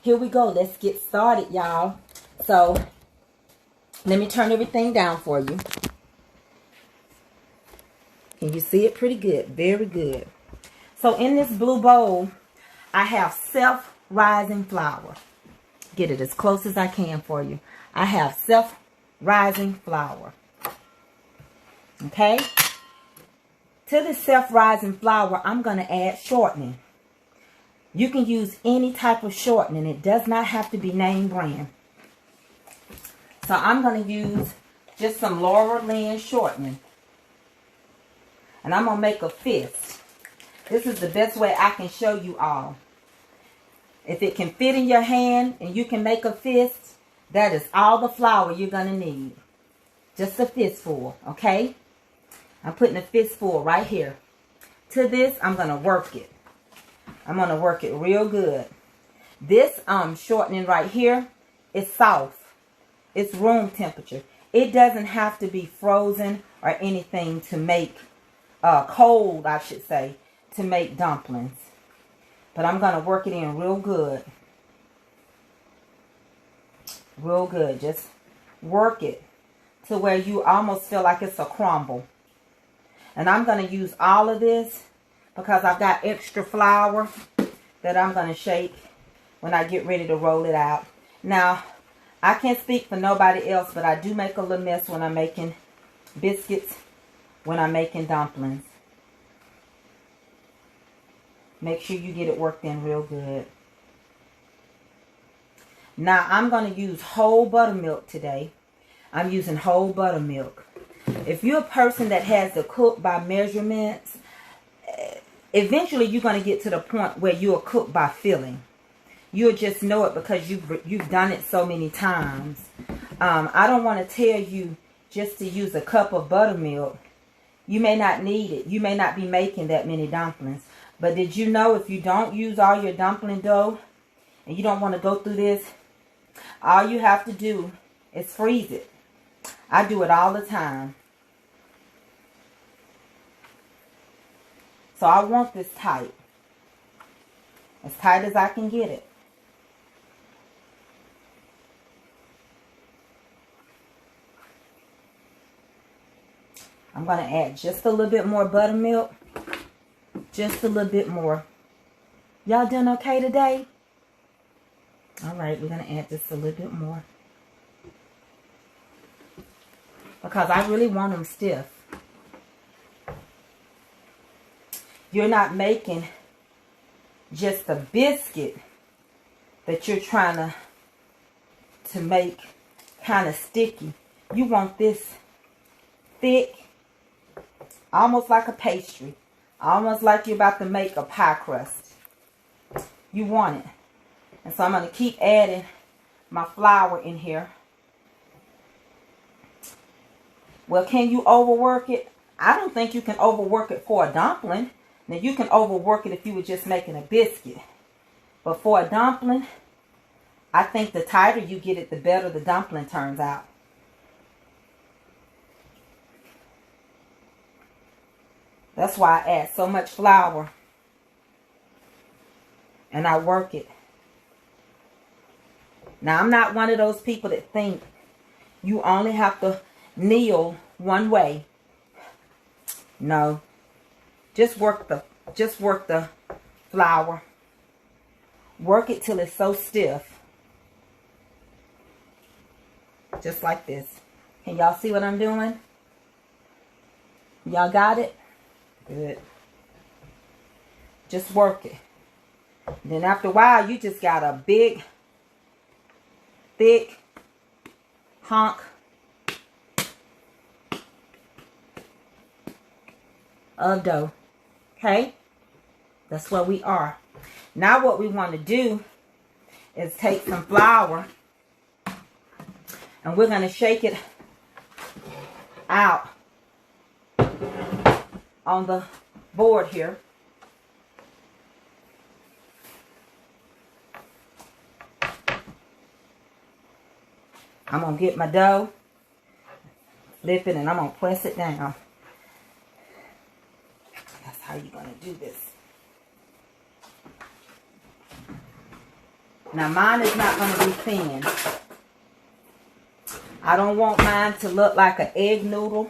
here we go. Let's get started, y'all. So let me turn everything down for you. Can you see it pretty good? Very good. So in this blue bowl, I have self-rising flour. Get it as close as I can for you. I have self-rising flour. Okay? To this self-rising flour, I'm going to add shortening. You can use any type of shortening. It does not have to be name brand. So I'm going to use just some Laura Lynn shortening. And I'm going to make a fist. This is the best way I can show you all. If it can fit in your hand and you can make a fist, that is all the flour you're going to need. Just a fistful, okay? I'm putting a fistful right here. To this, I'm going to work it. I'm going to work it real good. This shortening right here is soft. It's room temperature. It doesn't have to be frozen or anything to make, cold, I should say, to make dumplings. But I'm going to work it in real good. Real good. Just work it to where you almost feel like it's a crumble. And I'm going to use all of this because I've got extra flour that I'm going to shake when I get ready to roll it out. Now, I can't speak for nobody else, but I do make a little mess when I'm making biscuits, when I'm making dumplings. Make sure you get it worked in real good. Now, I'm going to use whole buttermilk today. I'm using whole buttermilk. If you're a person that has to cook by measurements, eventually you're going to get to the point where you'll cook by feeling. You'll just know it because you've done it so many times. I don't want to tell you just to use a cup of buttermilk. You may not need it. You may not be making that many dumplings. But did you know if you don't use all your dumpling dough and you don't want to go through this, all you have to do is freeze it. I do it all the time. So I want this tight. As tight as I can get it. I'm going to add just a little bit more buttermilk. Just a little bit more. Y'all doing okay today? Alright, we're going to add just a little bit more. Because I really want them stiff. You're not making just a biscuit that you're trying to make kind of sticky. You want this thick, almost like a pastry. Almost like you're about to make a pie crust. You want it. And so I'm going to keep adding my flour in here. Well, can you overwork it? I don't think you can overwork it for a dumpling. Now, you can overwork it if you were just making a biscuit. But for a dumpling, I think the tighter you get it, the better the dumpling turns out. That's why I add so much flour. And I work it. Now, I'm not one of those people that think you only have to kneel one way. No. Just work the flour. Work it till it's so stiff. Just like this. Can y'all see what I'm doing? Y'all got it? Good. Just work it. Then after a while, you just got a big, thick hunk of dough. Okay? That's where we are. Now what we want to do is take some flour and we're going to shake it out on the board here. I'm going to get my dough, flip it, and I'm going to press it down. That's how you're going to do this. Now mine is not going to be thin. I don't want mine to look like an egg noodle.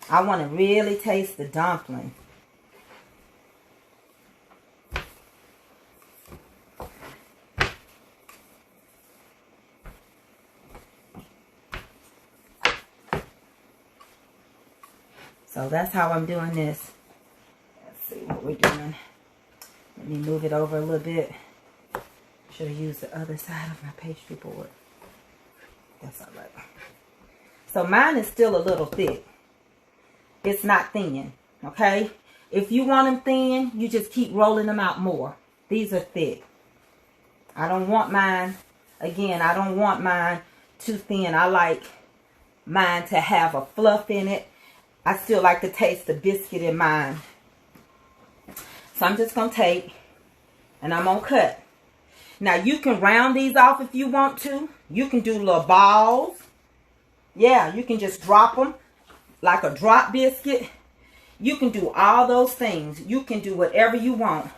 I want to really taste the dumpling. So that's how I'm doing this. Let's see what we're doing. Let me move it over a little bit. Should have used the other side of my pastry board. That's all right. So mine is still a little thick. It's not thin, okay? If you want them thin, you just keep rolling them out more. These are thick. I don't want mine, again, I don't want mine too thin. I like mine to have a fluff in it. I still like to taste the biscuit in mine. So I'm just going to take and I'm going to cut. Now you can round these off if you want to. You can do little balls. Yeah, you can just drop them like a drop biscuit. You can do all those things. You can do whatever you want.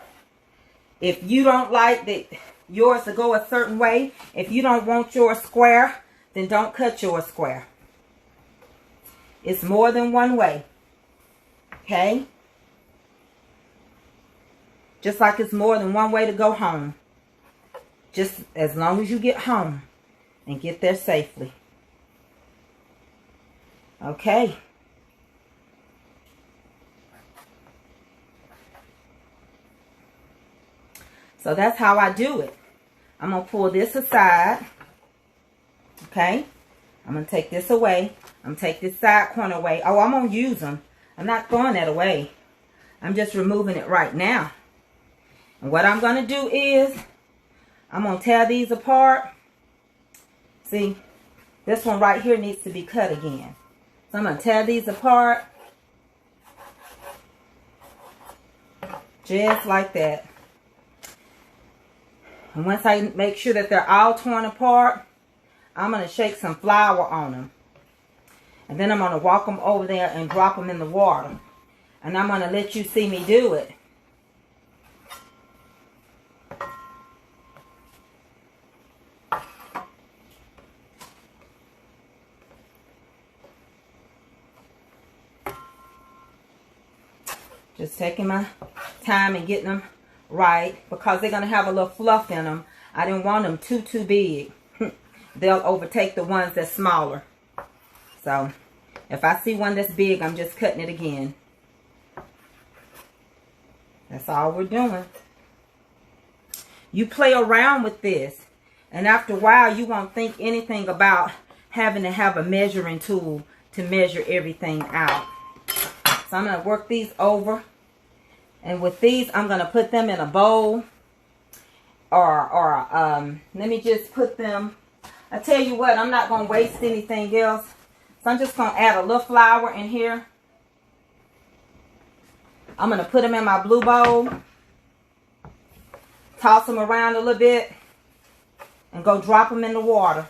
If you don't like yours to go a certain way, if you don't want yours square, then don't cut yours square. It's more than one way. Okay? Just like it's more than one way to go home. Just as long as you get home and get there safely. Okay. So that's how I do it. I'm going to pull this aside. Okay. I'm going to take this away. I'm going to take this side corner away. Oh, I'm going to use them. I'm not throwing that away. I'm just removing it right now. And what I'm going to do is, I'm going to tear these apart. See, this one right here needs to be cut again. So I'm going to tear these apart. Just like that. And once I make sure that they're all torn apart, I'm going to shake some flour on them. And then I'm going to walk them over there and drop them in the water. And I'm going to let you see me do it. Just taking my time and getting them right, because they're going to have a little fluff in them. I didn't want them too big. They'll overtake the ones that's smaller. So if I see one that's big, I'm just cutting it again. That's all we're doing. You play around with this, and after a while you won't think anything about having to have a measuring tool to measure everything out. So I'm going to work these over. And with these, I'm going to put them in a bowl. Or let me just put them. I tell you what, I'm not going to waste anything else. So I'm just going to add a little flour in here. I'm going to put them in my blue bowl. Toss them around a little bit. And go drop them in the water.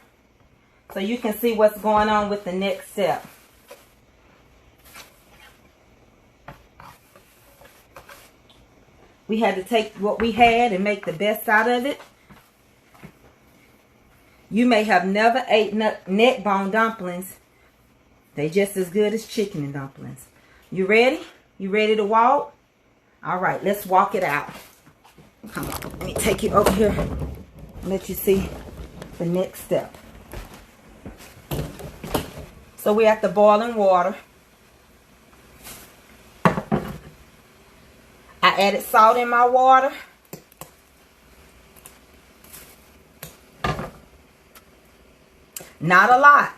So you can see what's going on with the next step. We had to take what we had and make the best out of it. You may have never ate neck bone dumplings. They just as good as chicken dumplings. You ready? You ready to walk? All right, let's walk it out. Come on, let me take you over here and let you see the next step. So we're at the boiling water. I added salt in my water. Not a lot,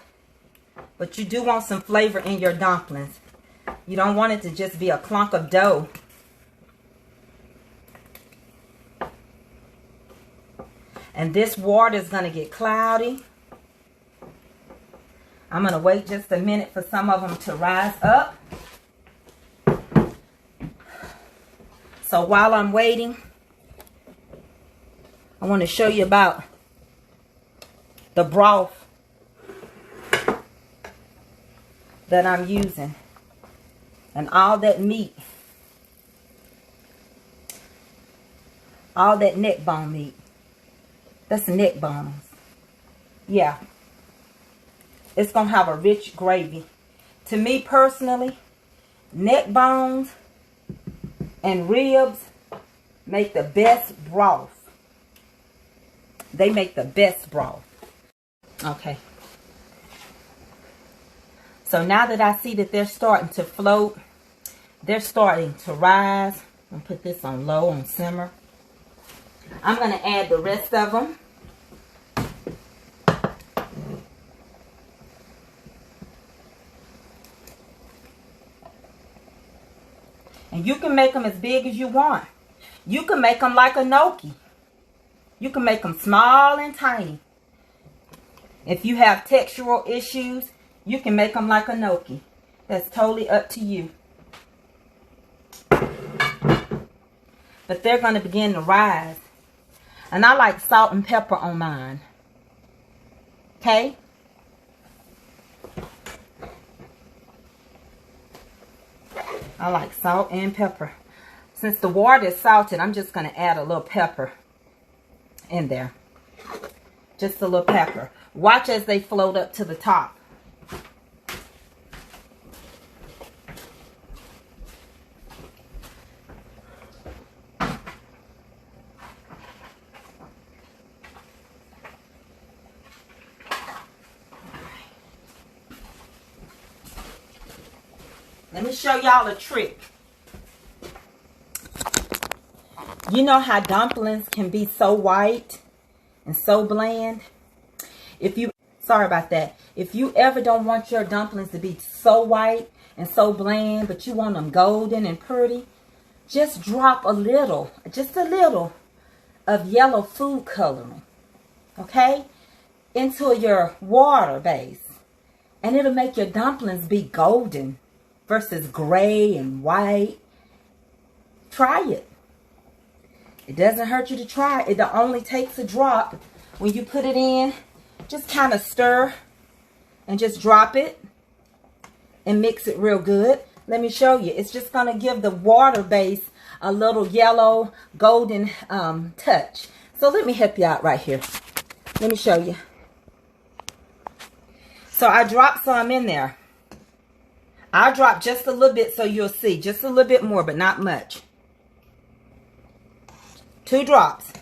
but you do want some flavor in your dumplings. You don't want it to just be a clunk of dough. And this water is going to get cloudy. I'm going to wait just a minute for some of them to rise up. So while I'm waiting, I want to show you about the broth that I'm using. And all that meat All that neck bone meat. That's neck bones. Yeah. It's going to have a rich gravy. To me personally, neck bones and ribs make the best broth. They make the best broth. Okay. So now that I see that they're starting to float, they're starting to rise. I'm going to put this on low, on simmer. I'm going to add the rest of them. And you can make them as big as you want. You can make them like a gnocchi. You can make them small and tiny. If you have textural issues, you can make them like a gnocchi. That's totally up to you. But they're going to begin to rise. And I like salt and pepper on mine. Okay? I like salt and pepper. Since the water is salted, I'm just going to add a little pepper in there. Just a little pepper. Watch as they float up to the top. Let me show y'all a trick. You know how dumplings can be so white and so bland? Sorry about that. If you ever don't want your dumplings to be so white and so bland, but you want them golden and pretty, just drop a little, just a little of yellow food coloring, okay, into your water base. And it'll make your dumplings be golden versus gray and white. Try it. It doesn't hurt you to try it. It only takes a drop. When you put it in, just kind of stir and just drop it and mix it real good. Let me show you. It's just going to give the water base a little yellow golden touch. So let me help you out right here. Let me show you. So I dropped some in there. I'll drop just a little bit so you'll see. Just a little bit more, but not much. 2 drops.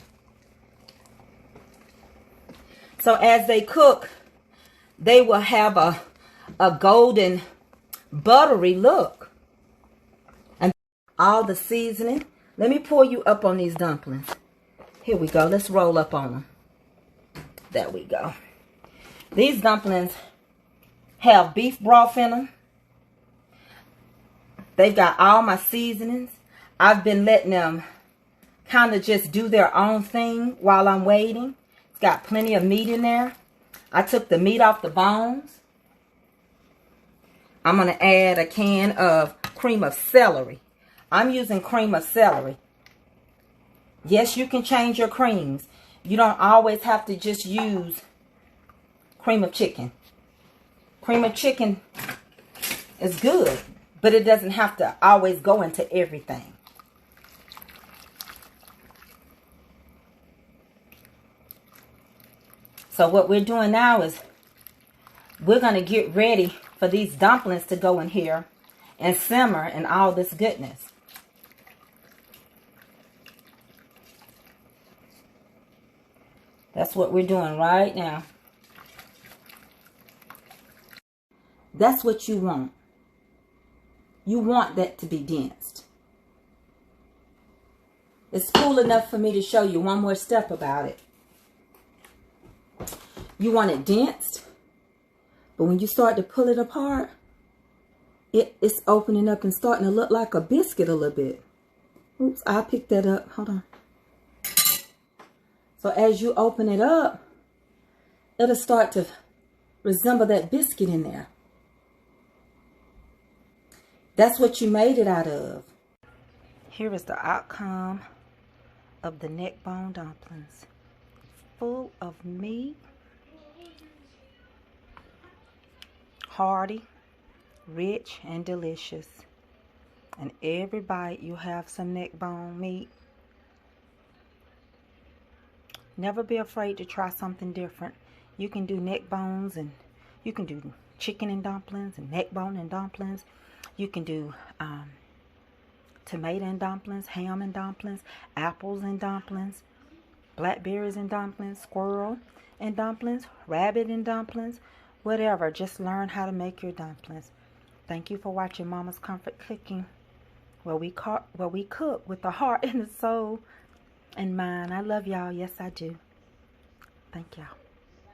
So as they cook, they will have a golden, buttery look. And all the seasoning. Let me pour you up on these dumplings. Here we go. Let's roll up on them. There we go. These dumplings have beef broth in them. They've got all my seasonings. I've been letting them kind of just do their own thing while I'm waiting. It's got plenty of meat in there. I took the meat off the bones. I'm going to add a can of cream of celery. I'm using cream of celery. Yes, you can change your creams. You don't always have to just use cream of chicken. Cream of chicken is good, but it doesn't have to always go into everything. So what we're doing now is we're going to get ready for these dumplings to go in here and simmer and all this goodness. That's what we're doing right now. That's what you want. You want that to be densed. It's cool enough for me to show you one more step about it. You want it densed, but when you start to pull it apart, it's opening up and starting to look like a biscuit a little bit. Oops, I picked that up. Hold on. So as you open it up, it'll start to resemble that biscuit in there. That's what you made it out of. Here is the outcome of the neck bone dumplings. Full of meat. Hearty, rich, and delicious. And every bite you have some neck bone meat. Never be afraid to try something different. You can do neck bones, and you can do chicken and dumplings and neck bone and dumplings. You can do tomato and dumplings, ham and dumplings, apples and dumplings, blackberries and dumplings, squirrel and dumplings, rabbit and dumplings, whatever. Just learn how to make your dumplings. Thank you for watching Mama's Comfort Cooking, where we cook with the heart and the soul in mind. I love y'all. Yes, I do. Thank y'all.